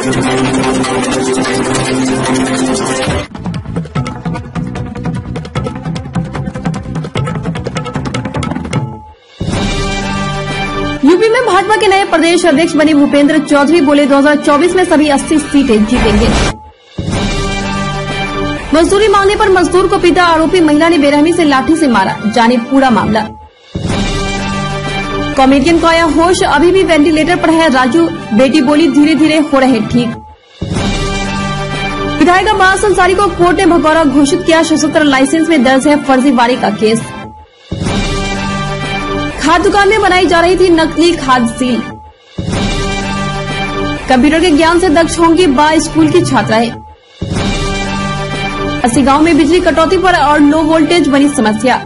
UP में भाजपा के नए प्रदेश अध्यक्ष बने भूपेंद्र चौधरी बोले 2024 में सभी 80 सीटें जीतेंगे। मजदूरी मांगने पर मजदूर को पीटा, आरोपी महिला ने बेरहमी से लाठी से मारा, जाने पूरा मामला। कॉमेडियन खोया होश, अभी भी वेंटिलेटर पर है राजू, बेटी बोली धीरे धीरे हो रहे ठीक। विधायक अब्बास अंसारी को कोर्ट ने भगौरा घोषित किया, सशस्त्र लाइसेंस में दर्ज है फर्जीवाड़े का केस। खाद दुकान में बनाई जा रही थी नकली खाद सील। कंप्यूटर के ज्ञान से दक्ष होंगी बा स्कूल की छात्राएं। 80 गांव में बिजली कटौती पर और लो वोल्टेज बनी समस्या।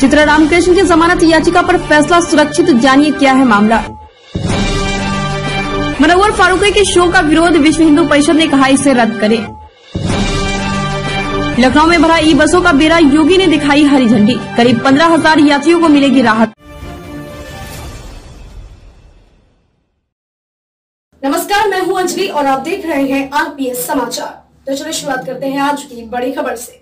चित्रा रामकृष्ण की जमानत याचिका पर फैसला सुरक्षित, जानिए क्या है मामला। मुनव्वर फारूकी के शो का विरोध, विश्व हिंदू परिषद ने कहा इसे रद्द करें। लखनऊ में भरा ई बसों का बेड़ा, योगी ने दिखाई हरी झंडी, करीब 15,000 यात्रियों को मिलेगी राहत। नमस्कार, मैं हूं अंजलि और आप देख रहे हैं आरपीएस समाचार। तो चलिए शुरुआत करते हैं आज की बड़ी खबर से।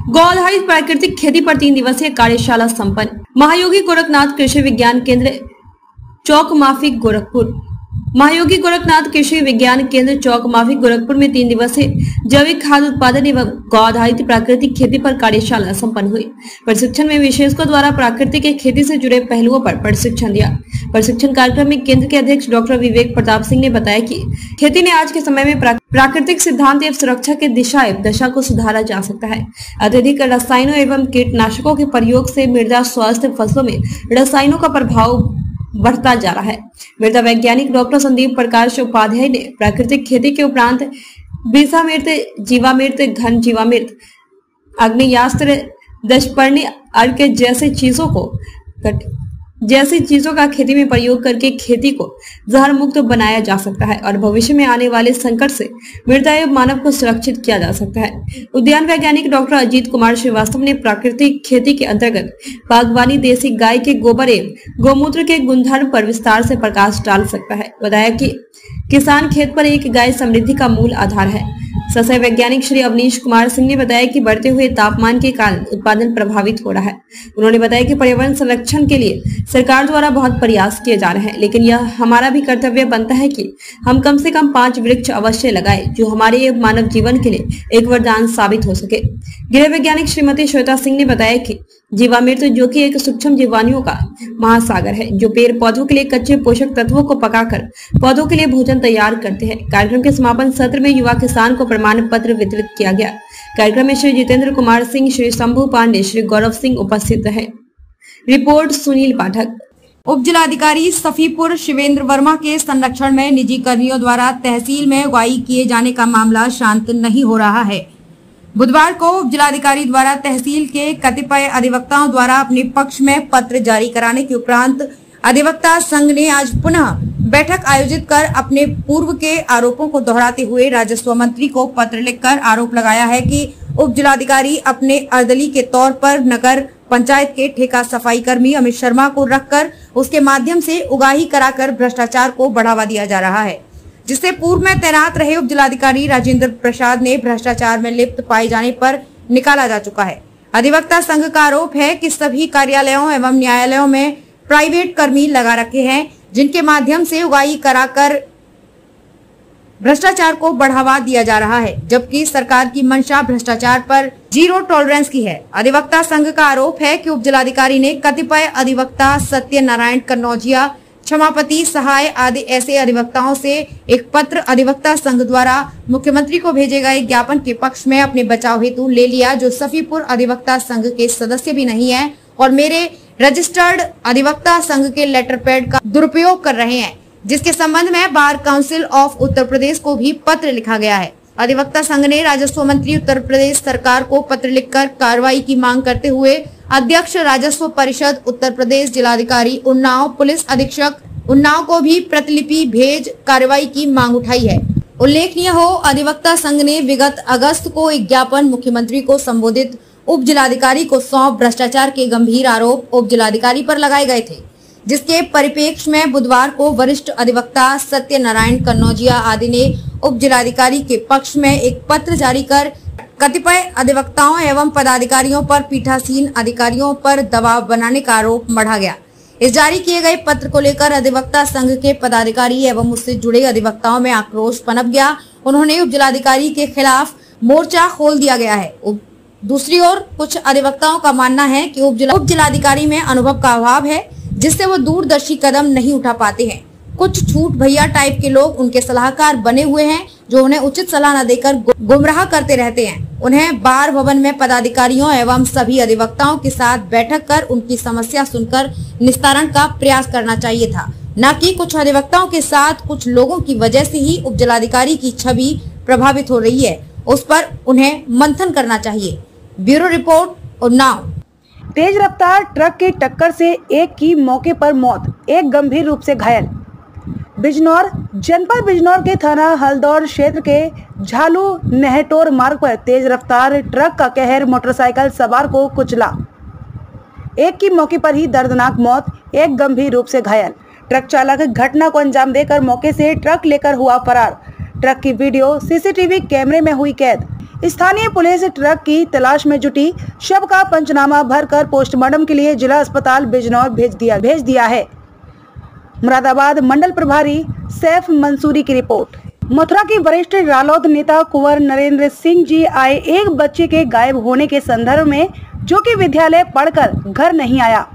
गौ आधारित प्राकृतिक खेती पर 3 दिवसीय कार्यशाला संपन्न। महायोगी गोरखनाथ कृषि विज्ञान केंद्र चौक माफी गोरखपुर। महायोगी गोरखनाथ कृषि विज्ञान केंद्र चौक माफी गोरखपुर में 3 दिवसीय जैविक खाद्य उत्पादन एवं गौ आधारित प्राकृतिक खेती पर कार्यशाला संपन्न हुई। प्रशिक्षण में विशेषज्ञों द्वारा प्राकृतिक खेती से जुड़े पहलुओं पर प्रशिक्षण दिया। प्रशिक्षण कार्यक्रम में केंद्र के अध्यक्ष डॉक्टर विवेक प्रताप सिंह ने बताया कि खेती ने आज के समय में प्राकृतिक सिद्धांत एवं सुरक्षा के दिशा एवं दशा को सुधारा जा सकता है। अत्यधिक रसायनों एवं कीटनाशकों के प्रयोग से मृदा स्वास्थ्य, फसलों में रसायनों का प्रभाव बढ़ता जा रहा है। मृदा वैज्ञानिक डॉक्टर संदीप प्रकाश उपाध्याय ने प्राकृतिक खेती के उपरांत वृषामृत, जीवामृत, घन जीवामृत, आग्नेयास्त्र, दशपर्णी अर्क जैसी चीजों का खेती में प्रयोग करके खेती को जहर मुक्त बनाया जा सकता है और भविष्य में आने वाले संकट से मृदा एवं मानव को सुरक्षित किया जा सकता है। उद्यान वैज्ञानिक डॉक्टर अजीत कुमार श्रीवास्तव ने प्राकृतिक खेती के अंतर्गत बागवानी देसी गाय के गोबर एवं गौमूत्र के गुणधर्म पर विस्तार से प्रकाश डाल सकता है। बताया कि किसान खेत पर एक गाय समृद्धि का मूल आधार है। सस्य वैज्ञानिक श्री अवनीश कुमार सिंह ने बताया कि बढ़ते हुए तापमान के कारण उत्पादन प्रभावित हो रहा है। उन्होंने बताया कि पर्यावरण संरक्षण के लिए सरकार द्वारा बहुत प्रयास किए जा रहे हैं, लेकिन यह हमारा भी कर्तव्य बनता है कि हम कम से कम 5 वृक्ष अवश्य लगाएं, जो हमारे मानव जीवन के लिए एक वरदान साबित हो सके। गृह वैज्ञानिक श्रीमती श्वेता सिंह ने बताया कि जीवामृत, जो कि एक सूक्ष्म जीवाणुओं का महासागर है, जो पेड़ पौधों के लिए कच्चे पोषक तत्वों को पकाकर पौधों के लिए भोजन तैयार करते हैं। कार्यक्रम के समापन सत्र में युवा किसान को प्रमाण पत्र वितरित किया गया। कार्यक्रम में श्री जितेंद्र कुमार सिंह, श्री शंभू पांडे, श्री गौरव सिंह उपस्थित रहे। रिपोर्ट सुनील पाठक। उप जिलाधिकारी सफीपुर शिवेंद्र वर्मा के संरक्षण में निजी कर्मियों द्वारा तहसील में उगाही किए जाने का मामला शांत नहीं हो रहा है। बुधवार को उप जिलाधिकारी द्वारा तहसील के कतिपय अधिवक्ताओं द्वारा अपने पक्ष में पत्र जारी कराने के उपरांत अधिवक्ता संघ ने आज पुनः बैठक आयोजित कर अपने पूर्व के आरोपों को दोहराते हुए राजस्व मंत्री को पत्र लिखकर आरोप लगाया है कि उप जिलाधिकारी अपने अर्दली के तौर पर नगर पंचायत के ठेका सफाई कर्मी अमित शर्मा को रखकर उसके माध्यम से उगाही कराकर भ्रष्टाचार को बढ़ावा दिया जा रहा है, जिससे पूर्व में तैनात रहे उप जिलाधिकारी राजेंद्र प्रसाद ने भ्रष्टाचार में लिप्त पाए जाने पर निकाला जा चुका है। अधिवक्ता संघ का आरोप है कि सभी कार्यालयों एवं न्यायालयों में प्राइवेट कर्मी लगा रखे हैं, जिनके माध्यम से उगाही कराकर भ्रष्टाचार को बढ़ावा दिया जा रहा है, जबकि सरकार की मंशा भ्रष्टाचार पर जीरो टॉलरेंस की है। अधिवक्ता संघ का आरोप है कि उप जिलाधिकारी ने कतिपय अधिवक्ता सत्यनारायण कन्नौजिया, क्षमापति सहाय आदि ऐसे अधिवक्ताओं से एक पत्र अधिवक्ता संघ द्वारा मुख्यमंत्री को भेजे गए ज्ञापन के पक्ष में अपने बचाव हेतु ले लिया, जो सफीपुर अधिवक्ता संघ के सदस्य भी नहीं है और मेरे रजिस्टर्ड अधिवक्ता संघ के लेटर पैड का दुरुपयोग कर रहे हैं, जिसके संबंध में bar council of Uttar Pradesh को भी पत्र लिखा गया है। अधिवक्ता संघ ने राजस्व मंत्री उत्तर प्रदेश सरकार को पत्र लिखकर कार्रवाई की मांग करते हुए अध्यक्ष राजस्व परिषद उत्तर प्रदेश, जिलाधिकारी उन्नाव, पुलिस अधीक्षक उन्नाव को भी प्रतिलिपि भेज कार्रवाई की मांग उठाई है। उल्लेखनीय हो, अधिवक्ता संघ ने विगत अगस्त को एक ज्ञापन मुख्यमंत्री को संबोधित उप जिलाधिकारी को सौंप भ्रष्टाचार के गंभीर आरोप उप जिलाधिकारी पर लगाए गए थे। जिसके परिप्रेक्ष्य में बुधवार को वरिष्ठ अधिवक्ता सत्यनारायण कन्नौजिया आदि ने उप जिलाधिकारी के पक्ष में एक पत्र जारी कर कतिपय अधिवक्ताओं एवं पदाधिकारियों पर पीठासीन अधिकारियों पर दबाव बनाने का आरोप मढ़ा गया। इस जारी किए गए पत्र को लेकर अधिवक्ता संघ के पदाधिकारी एवं उससे जुड़े अधिवक्ताओं में आक्रोश पनप गया। उन्होंने उप जिलाधिकारी के खिलाफ मोर्चा खोल दिया गया है। दूसरी ओर कुछ अधिवक्ताओं का मानना है कि उप जिलाधिकारी में अनुभव का अभाव है, जिससे वो दूरदर्शी कदम नहीं उठा पाते हैं। कुछ छूट भैया टाइप के लोग उनके सलाहकार बने हुए हैं, जो उन्हें उचित सलाह न देकर गुमराह करते रहते हैं। उन्हें बार भवन में पदाधिकारियों एवं सभी अधिवक्ताओं के साथ बैठक कर उनकी समस्या सुनकर निस्तारण का प्रयास करना चाहिए था, न कि कुछ अधिवक्ताओं के साथ कुछ लोगों की वजह से ही उप जिलाधिकारी की छवि प्रभावित हो रही है, उस पर उन्हें मंथन करना चाहिए। Bureau report Unnao. तेज रफ्तार ट्रक की टक्कर से एक की मौके पर मौत, एक गंभीर रूप से घायल। बिजनौर जनपद बिजनौर के थाना हल्दौर क्षेत्र के झालू नेहटोर मार्ग पर तेज रफ्तार ट्रक का कहर मोटरसाइकिल सवार को कुचला। एक की मौके पर ही दर्दनाक मौत, एक गंभीर रूप से घायल। ट्रक चालक घटना को अंजाम देकर मौके से ट्रक लेकर हुआ फरार। ट्रक की वीडियो सीसीटीवी कैमरे में हुई कैद। स्थानीय पुलिस ट्रक की तलाश में जुटी। शव का पंचनामा भरकर पोस्टमार्टम के लिए जिला अस्पताल बिजनौर भेज दिया है। मुरादाबाद मंडल प्रभारी सैफ मंसूरी की रिपोर्ट। मथुरा के वरिष्ठ रालोद नेता कुंवर नरेंद्र सिंह जी आए एक बच्चे के गायब होने के संदर्भ में, जो कि विद्यालय पढ़कर घर नहीं आया।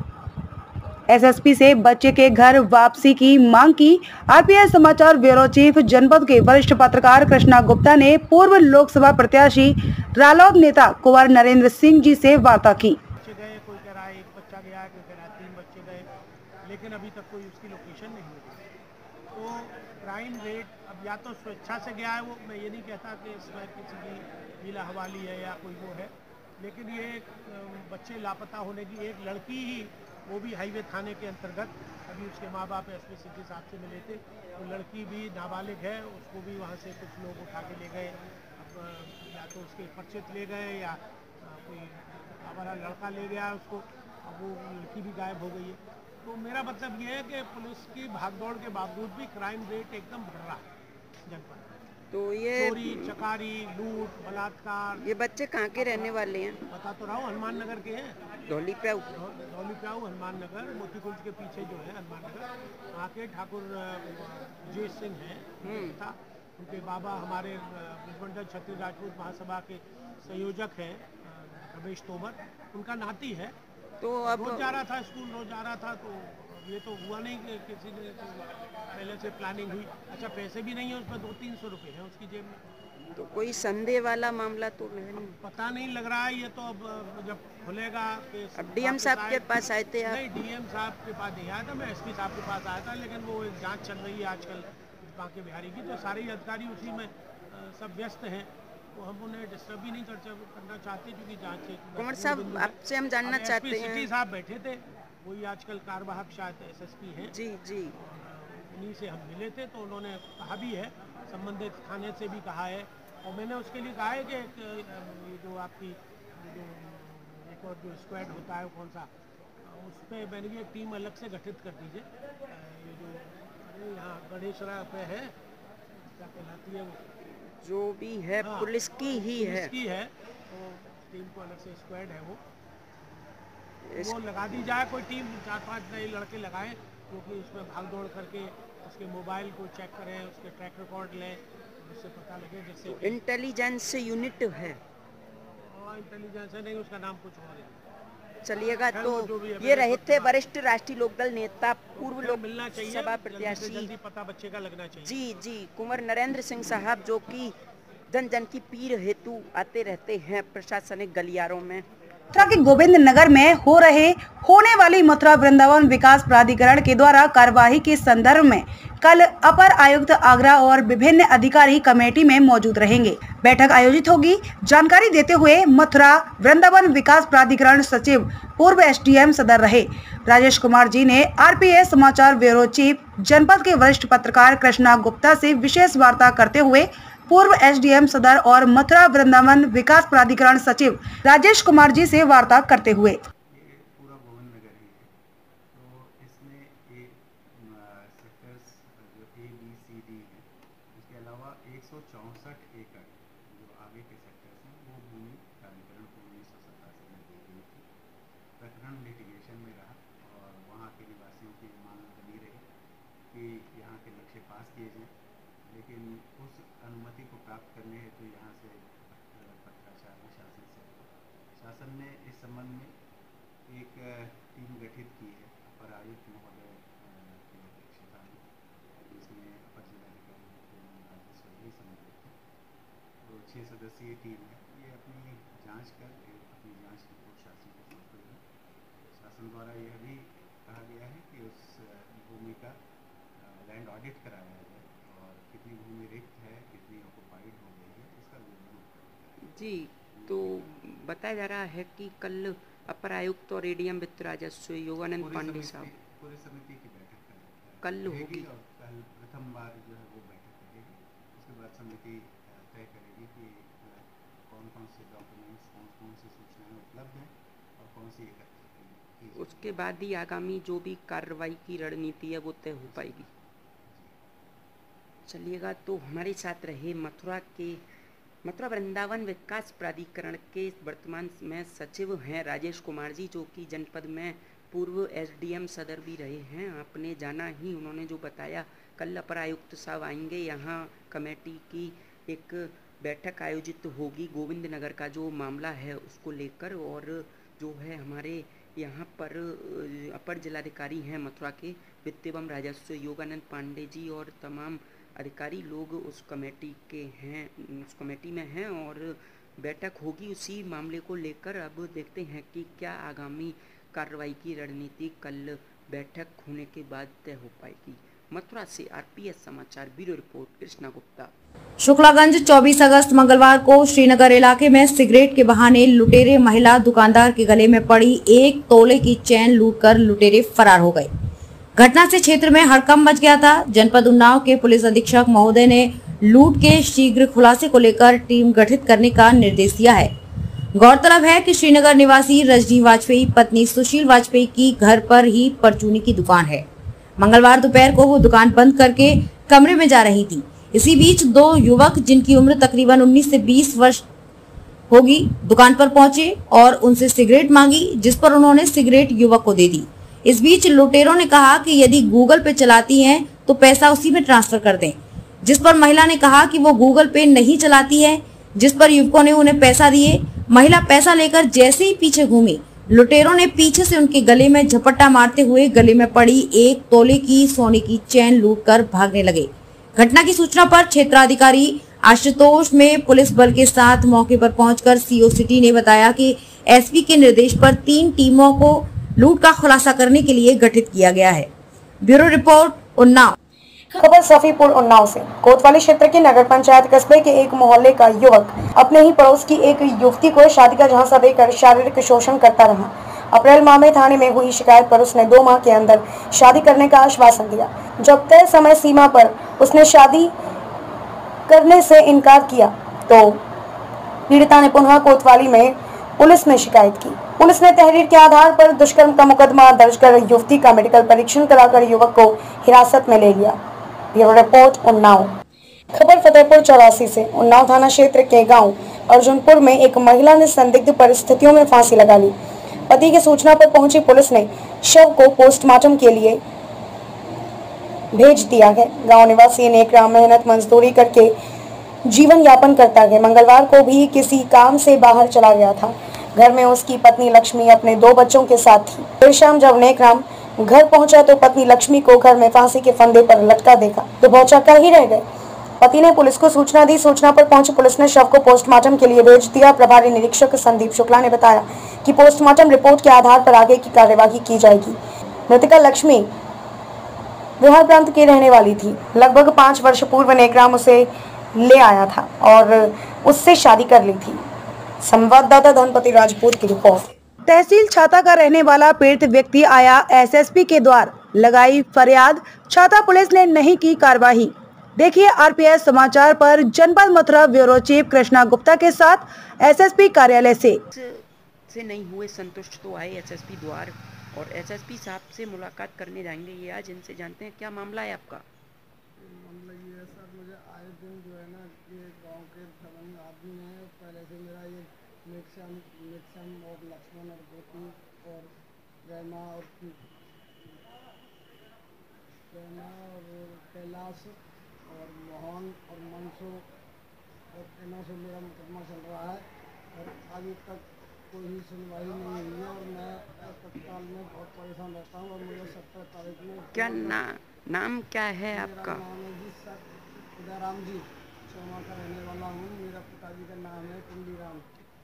एसएसपी से बच्चे के घर वापसी की मांग की। आरपीएस समाचार ब्यूरो चीफ जनपद के वरिष्ठ पत्रकार कृष्णा गुप्ता ने पूर्व लोकसभा प्रत्याशी रालोद नेता कुंवर नरेंद्र सिंह जी से वार्ता की। कोई कह रहा है एक बच्चा गया, कोई कह रहा है 3 बच्चे गए, लेकिन अभी तक कोई उसकी लोकेशन नहीं मिली। तो क्राइम रेट अब या तो स्वेच्छा से गया है, वो मैं ये नहीं कहता कि इसमें किसी की ढीला हवाली है या कोई वो है, लेकिन ये बच्चे लापता होने की एक लड़की ही, वो भी हाईवे थाने के अंतर्गत, अभी उसके माँ बाप एसपी सिटी साहब से मिले थे, तो लड़की भी नाबालिग है, उसको भी वहाँ से कुछ लोग उठा के ले गए। अब या तो उसके परिचित ले गए या कोई हमारा लड़का ले गया उसको, अब वो लड़की भी गायब हो गई है। तो मेरा मतलब ये है कि पुलिस की भागदौड़ के बावजूद भी क्राइम रेट एकदम बढ़ रहा है जनपद। तो ये चोरी, चकारी, लूट, बलात्कार। ये बच्चे कहाँ के रहने वाले हैं? बता तो रहा हूँ, हनुमान नगर के हैं। धौली प्याऊ हनुमान नगर, मोतीकुंज के पीछे जो है हनुमान नगर, वहाँ के ठाकुर जय सिंह हैं था। उनके बाबा हमारे ब्रजमंडल छत्तीस राजपूत महासभा के संयोजक हैं रमेश तोमर, उनका नाती है। तो अब रोज जा रहा था स्कूल, रोज जा रहा था। तो ये तो हुआ नहीं कि किसी ने पहले से प्लानिंग हुई। अच्छा, पैसे भी नहीं है उसमें, 200-300 रुपये हैं उसकी जेब में। तो कोई संदेह वाला मामला तो नहीं? पता नहीं लग रहा है, ये तो अब जब खुलेगा। अब डीएम साहब के पास आए थे आप? नहीं, डीएम साहब के पास नहीं आया था, मैं एसपी साहब के पास आया था, लेकिन वो एक जांच चल रही है आजकल बांके बिहारी की, तो सारे अधिकारी उसी में सब व्यस्त हैं, तो हम उन्हें डिस्टर्ब भी नहीं करना चाहते, क्योंकि जांच कुंवर साहब, आपसे हम जानना चाहते हैं, सिटी साहब बैठे थे, वही आजकल कार्यवाहक शायद एसएसपी हैं जी जी, उन्हीं से हम मिले थे, तो उन्होंने कहा भी है, संबंधित थाने से भी कहा है, और मैंने उसके लिए कहा है कि ये जो आपकी जो एक और जो स्क्वाड होता है कौन सा, उस पर मैंने भी एक टीम अलग से गठित कर दीजिए। ये जो यहाँ गणेशरा पे है, क्या कहलाती है वो, जो भी है पुलिस की ही है, पुलिस की है, तो टीम को अलग से स्क्वाड है वो लगा दी जाए। कोई टीम 4-5 नए लड़के लगाएं, क्योंकि उसमें भाग दौड़ करके उसके मोबाइल को चेक करें, उसके ट्रैक रिकॉर्ड लें, उससे पता लगे। जैसे इंटेलिजेंस यूनिट है, इंटेलिजेंस है, नहीं उसका नाम कुछ और है। चलिएगा, तो ये रहे थे वरिष्ठ राष्ट्रीय लोकदल नेता पूर्व लोकसभा प्रत्याशी, जल्दी पता बच्चे का लगना चाहिए। जी जी, कुंवर नरेंद्र सिंह साहब, जो कि जन जन की पीर हेतु आते रहते हैं प्रशासनिक गलियारों में। मथुरा के गोविंद नगर में होने वाली मथुरा वृंदावन विकास प्राधिकरण के द्वारा कार्यवाही के संदर्भ में कल अपर आयुक्त आगरा और विभिन्न अधिकारी कमेटी में मौजूद रहेंगे। बैठक आयोजित होगी। जानकारी देते हुए मथुरा वृंदावन विकास प्राधिकरण सचिव पूर्व एसडीएम सदर रहे राजेश कुमार जी ने आरपीएस समाचार ब्यूरो चीफ जनपद के वरिष्ठ पत्रकार कृष्णा गुप्ता से विशेष वार्ता करते हुए पूर्व एसडीएम सदर और मथुरा वृंदावन विकास प्राधिकरण सचिव राजेश कुमार जी से वार्ता करते हुए, पूरा गोविंद नगर ही है, तो इसमें दी है। इसके अलावा 164 एकड़ जो आगे के सेक्टर्स हैं वो भूमि प्राधिकरण को 1987 में दी गई थी। प्रकरण लिटिगेशन में रहा और वहाँ के निवासियों की मांग बनी रही कि यहाँ के नक्शे पास किए जाएँ, लेकिन उस अनुमति को प्राप्त करने हेतु यहाँ से पत्राचार शासन से शासन ने इस संबंध में एक टीम गठित की है अपर आयुक्त महोदय की अध्यक्षता में, जिसमें अपर जिलाधिकारी राजस्व भी सम्मिलित है। तो 6 सदस्यीय टीम है। ये अपनी जांच कर अपनी जांच रिपोर्ट शासन को सौंपेगी। शासन द्वारा यह भी कहा गया है कि उस भूमि का लैंड ऑडिट कराया जाए और कितनी भूमि रिक्त है, कितनी ऑक्युपाइड हो गई है, इसका विवरण जी। तो बताया जा रहा है कि कल अपर आयुक्त और एडीएम वित्त राजस्व योगानंद पांडे साहब पूरी समिति की बैठक कल होगी और कल प्रथम बार जो है वो बैठक करेगी। उसके बाद समिति तय करेगी कि कौन कौन से डॉक्यूमेंट्स, कौन कौन सी सूचनाएं उपलब्ध हैं और कौन सी एकत्रित की। उसके बाद ही आगामी जो भी कार्रवाई की रणनीति है वो तय हो पाएगी। चलिएगा, तो हमारे साथ रहे मथुरा वृंदावन विकास प्राधिकरण के वर्तमान में सचिव हैं राजेश कुमार जी, जो कि जनपद में पूर्व एसडीएम सदर भी रहे हैं। आपने जाना ही, उन्होंने जो बताया, कल अपर आयुक्त साहब आएंगे, यहाँ कमेटी की एक बैठक आयोजित होगी गोविंद नगर का जो मामला है उसको लेकर, और जो है हमारे यहाँ पर अपर जिलाधिकारी हैं मथुरा के वित्त एवं राजस्व योगानंद पांडे जी और तमाम अधिकारी लोग उस कमेटी में हैं और बैठक होगी उसी मामले को लेकर। अब देखते हैं कि क्या आगामी कार्रवाई की रणनीति कल बैठक होने के बाद तय हो पाएगी। मथुरा से आरपीएस समाचार ब्यूरो रिपोर्ट कृष्णा गुप्ता। शुक्लागंज 24 अगस्त मंगलवार को श्रीनगर इलाके में सिगरेट के बहाने लुटेरे महिला दुकानदार के गले में पड़ी 1 तोले की चेन लूटकर लुटेरे फरार हो गए। घटना से क्षेत्र में हड़कंप मच गया था। जनपद उन्नाव के पुलिस अधीक्षक महोदय ने लूट के शीघ्र खुलासे को लेकर टीम गठित करने का निर्देश दिया है। गौरतलब है कि श्रीनगर निवासी रजनी वाजपेयी पत्नी सुशील वाजपेयी की घर पर ही परचूनी की दुकान है। मंगलवार दोपहर को वो दुकान बंद करके कमरे में जा रही थी। इसी बीच 2 युवक जिनकी उम्र तकरीबन 19 से 20 वर्ष होगी दुकान पर पहुंचे और उनसे सिगरेट मांगी, जिस पर उन्होंने सिगरेट युवक को दे दी। इस बीच लुटेरों ने कहा कि यदि गूगल पे चलाती हैं तो पैसा उसी में ट्रांसफर कर दें, जिस पर महिला ने कहा कि वो गूगल पे नहीं चलाती है, जिस पर युवकों ने उन्हें पैसा दिए। महिला पैसा लेकर जैसे ही पीछे घूमी, लुटेरों ने पीछे से उनके गले में झपट्टा मारते हुए गले में पड़ी 1 तोले की सोने की चेन लूटकर भागने लगे। घटना की सूचना पर क्षेत्राधिकारी आशुतोष में पुलिस बल के साथ मौके पर पहुंचकर सीओ सिटी ने बताया कि एसपी के निर्देश पर 3 टीमों को लूट का खुलासा करने के लिए गठित किया गया है। Bureau report Unnao. खबर सफीपुर उन्नाव से। कोतवाली क्षेत्र के नगर पंचायत कस्बे के एक मोहल्ले का युवक अपने ही पड़ोस की एक युवती को शादी का झांसा देकर शारीरिक शोषण करता रहा। अप्रैल माह में थाने में हुई शिकायत पर उसने 2 माह के अंदर शादी करने का आश्वासन दिया। जब तय समय सीमा पर उसने शादी करने से इनकार किया तो पीड़िता ने पुनः कोतवाली में पुलिस में शिकायत की। पुलिस ने तहरीर के आधार पर दुष्कर्म का मुकदमा दर्ज कर युवती का मेडिकल परीक्षण कराकर युवक को हिरासत में ले लिया। Bureau report Unnao. खबर फतेहपुर 84 से। उन्नाव थाना क्षेत्र के गांव अर्जुनपुर में एक महिला ने संदिग्ध परिस्थितियों में फांसी लगा ली। पति की सूचना पर पहुंची पुलिस ने शव को पोस्टमार्टम के लिए भेज दिया है। गांव निवासी नेकराम मेहनत मजदूरी करके जीवन यापन करता है। मंगलवार को भी किसी काम से बाहर चला गया था। घर में उसकी पत्नी लक्ष्मी अपने 2 बच्चों के साथ थी। देर शाम जब नेकराम घर पहुंचा तो पत्नी लक्ष्मी को घर में फांसी के फंदे पर लटका देखा तो भौचक्का ही रह गए। पति ने पुलिस को सूचना दी। सूचना पर पहुंची पुलिस ने शव को पोस्टमार्टम के लिए भेज दिया। प्रभारी निरीक्षक संदीप शुक्ला ने बताया कि पोस्टमार्टम रिपोर्ट के आधार पर आगे की कार्यवाही की जाएगी। मृतका लक्ष्मी बिहार प्रांत की रहने वाली थी। लगभग 5 वर्ष पूर्व नेकराम उसे ले आया था और उससे शादी कर ली थी। संवाददाता धनपति राजपूत की रिपोर्ट। तहसील छाता का रहने वाला पीड़ित व्यक्ति आया एसएसपी के द्वार, लगाई फरियाद, छाता पुलिस ने नहीं की कार्रवाई। देखिए आरपीएस समाचार पर जनपद मथुरा ब्यूरो चीफ कृष्णा गुप्ता के साथ एसएसपी कार्यालय से नहीं हुए संतुष्ट तो आए एसएसपी द्वार और एसएसपी साहब से मुलाकात करने जाएंगे। ये आज इनसे जानते हैं क्या मामला है आपका। मामला ये है दिन जो है ना, ये गांव के दबंग आदमी हैं, पहले से मेरा ये मिक्सम और लक्ष्मण और गोपी और रैना और कैलाश और मोहन और मनसो और इन्हों से मेरा मुकदमा चल रहा है और अभी तक कोई सुनवाई नहीं हुई है और मैं तत्काल में बहुत परेशान रहता हूँ। और मुझे 17 तारीख में क्या नाम क्या है आपका? मेरा नाम है जी सर उदयराम जी, चौमा का रहने वाला हूँ। मेरा पिताजी का नाम है कुंडीराम।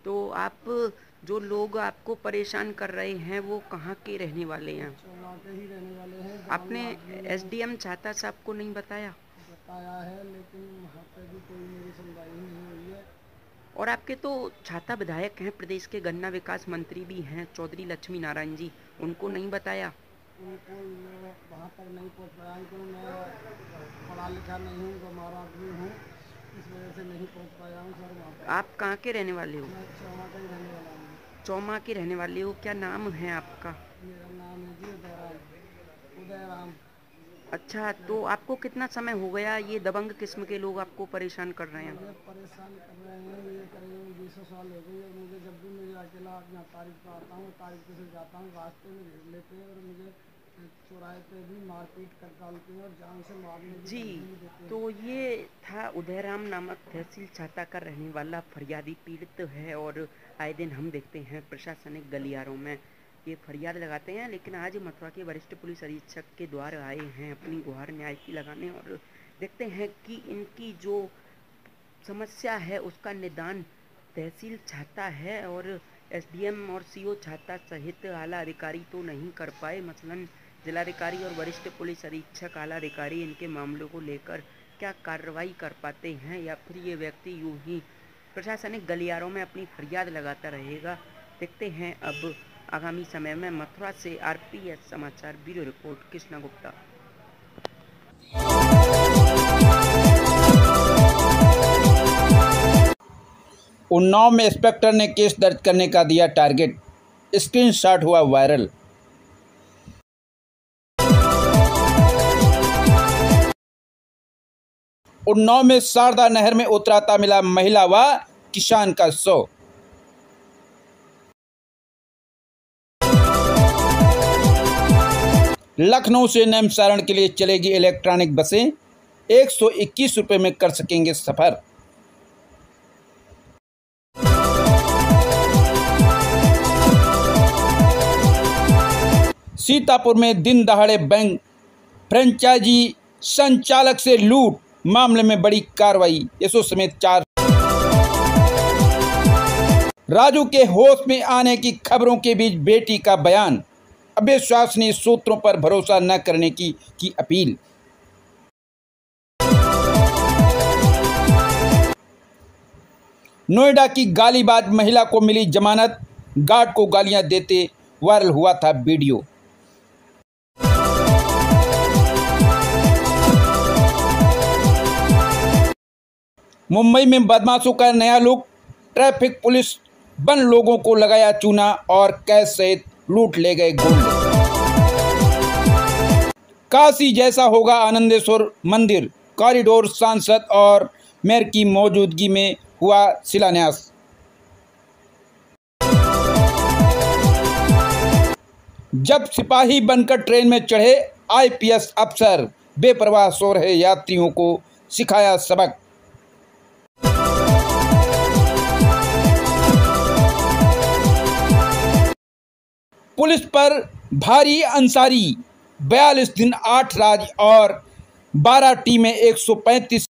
तो आप जो लोग आपको परेशान कर रहे हैं वो कहाँ के रहने वाले हैं? चौमा के ही रहने वाले हैं। आपने एसडीएम छाता साहब को नहीं बताया है, लेकिन वहाँ पे भी कोई मेरी सुनवाई नहीं हुई है। और आपके तो छाता विधायक हैं, प्रदेश के गन्ना विकास मंत्री भी हैं चौधरी लक्ष्मी नारायण जी, उनको नहीं बताया? उनको वहाँ तक नहीं पहुँच पाया क्योंकि मैं पढ़ा लिखा नहीं हूँ, गंवार आदमी हूँ, इस वजह से नहीं पहुँच पाया हूँ सर वहाँ पर। आप कहाँ के रहने वाले हो? मैं चौमा का ही रहने वाला हूँ। चौमा के रहने वाले हो। क्या नाम है आपका? मेरा नाम है जी उदयराम। अच्छा, तो आपको कितना समय हो गया ये दबंग किस्म के लोग आपको परेशान कर रहे हैं? मुझे परेशान कर रहे हैं, ये करीब 20 साल हो गई। और मुझे जब भी मुझे अकेला यहाँ तारीख पर आता हूँ, तारीख से जाता हूँ, रास्ते में घेर लेते हैं और मुझे चौराहे पे भी मारपीट कर डालते हैं और जान से मारने की जी। देते हैं। तो ये था उदयराम नामक तहसील छाता का रहने वाला फरियादी, पीड़ित है और आए दिन हम देखते हैं प्रशासनिक गलियारों में ये फरियाद लगाते हैं। लेकिन आज मथुरा के वरिष्ठ पुलिस अधीक्षक के द्वार आए हैं अपनी गुहार न्याय की लगाने और देखते हैं कि इनकी जो समस्या है उसका निदान तहसील छाता है और एसडीएम और सीओ छाता सहित आला अधिकारी तो नहीं कर पाए। मसलन जिलाधिकारी और वरिष्ठ पुलिस अधीक्षक आला अधिकारी इनके मामलों को लेकर क्या कार्रवाई कर पाते हैं या फिर ये व्यक्ति यूं ही प्रशासनिक गलियारों में अपनी फरियाद लगाता रहेगा। देखते हैं अब आगामी समय में। मथुरा से आरपीएस समाचार ब्यूरो रिपोर्ट कृष्णा गुप्ता। उन्नाव में इंस्पेक्टर ने केस दर्ज करने का दिया टारगेट, स्क्रीनशॉट हुआ वायरल। उन्नाव में शारदा नहर में उतराता मिला महिला व किसान का शव। लखनऊ से नैमिषारण्य के लिए चलेगी इलेक्ट्रॉनिक बसें, 121 रुपये में कर सकेंगे सफर। सीतापुर में दिन दहाड़े बैंक फ्रेंचाइजी संचालक से लूट मामले में बड़ी कार्रवाई, यशो समेत 4। राजू के होश में आने की खबरों के बीच बेटी का बयान, अविश्वसनीय सूत्रों पर भरोसा न करने की अपील। नोएडा की गालीबाज महिला को मिली जमानत, गार्ड को गालियां देते वायरल हुआ था वीडियो। मुंबई में बदमाशों का नया लुक, ट्रैफिक पुलिस बन लोगों को लगाया चूना और कैश सहित लूट ले गए गोल्ड। काशी जैसा होगा आनंदेश्वर मंदिर, कॉरिडोर सांसद और मेयर की मौजूदगी में हुआ शिलान्यास। जब सिपाही बनकर ट्रेन में चढ़े आईपीएस अफसर, बेपरवाह सो रहे यात्रियों को सिखाया सबक। पुलिस पर भारी अंसारी, 42 दिन 8 राज्य और 12 टीमें 135